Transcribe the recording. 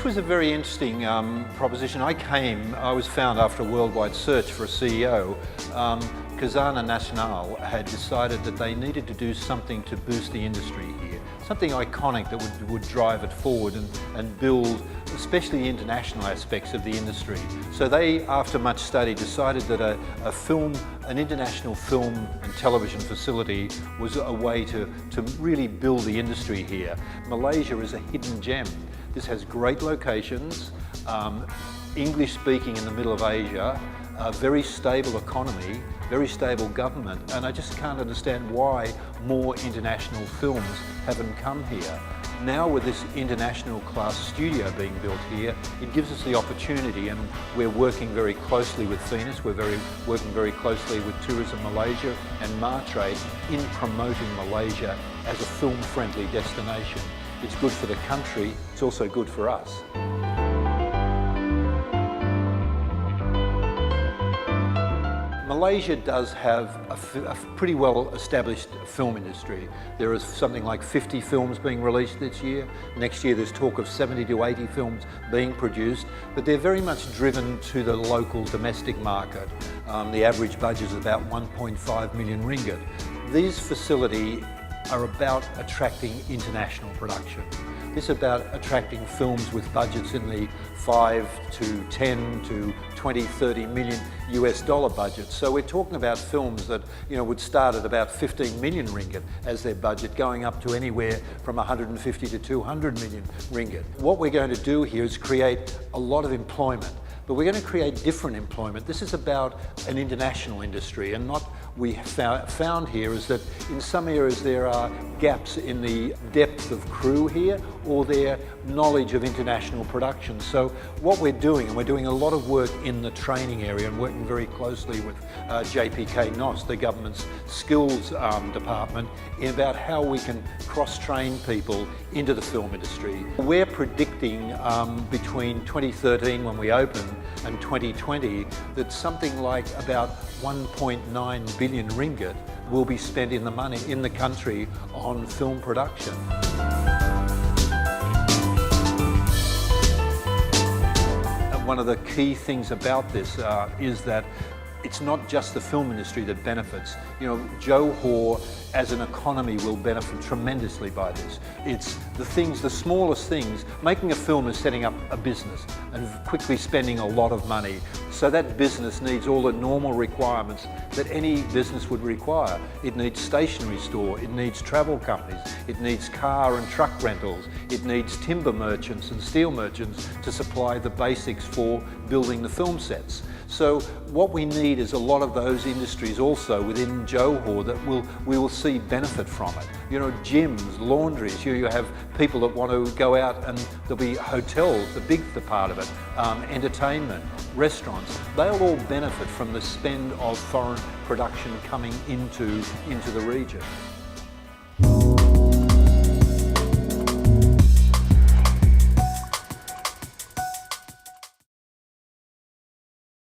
was a very interesting proposition. I was found after a worldwide search for a CEO. Khazanah Nasional had decided that they needed to do something to boost the industry here, something iconic that would drive it forward and build especially the international aspects of the industry. So they, after much study, decided that an international film and television facility was a way to really build the industry here. Malaysia is a hidden gem. This has great locations, English speaking in the middle of Asia, a very stable economy, very stable government, and I just can't understand why more international films haven't come here. Now with this international class studio being built here, it gives us the opportunity, and we're working very closely with Venus, working very closely with Tourism Malaysia and Martrade in promoting Malaysia as a film-friendly destination. It's good for the country, it's also good for us. Malaysia does have a pretty well established film industry. There is something like 50 films being released this year. Next year there's talk of 70 to 80 films being produced, but they're very much driven to the local domestic market. The average budget is about 1.5 million ringgit. These facilities are about attracting international production. This is about attracting films with budgets in the 5 to 10 to 20, 30 million US dollar budgets. So we're talking about films that would start at about 15 million ringgit as their budget, going up to anywhere from 150 to 200 million ringgit. What we're going to do here is create a lot of employment. But we're going to create different employment. This is about an international industry, and what we found here is that in some areas there are gaps in the depth of crew here or their knowledge of international production. So what we're doing, and we're doing a lot of work in the training area and working very closely with JPK NOS, the government's skills department, about how we can cross-train people into the film industry. We're predicting between 2013 when we open and 2020 that something like about 1.9 billion ringgit will be spent in the country on film production. One of the key things about this is that it's not just the film industry that benefits. Johor as an economy will benefit tremendously by this. It's the smallest things. Making a film is setting up a business and quickly spending a lot of money. So that business needs all the normal requirements that any business would require. It needs stationery store, it needs travel companies, it needs car and truck rentals, it needs timber merchants and steel merchants to supply the basics for building the film sets. So what we need is a lot of those industries also within Johor that we will see benefit from it. Gyms, laundries, you have people that want to go out, and there'll be hotels, the big part of it, entertainment, restaurants. They'll all benefit from the spend of foreign production coming into the region.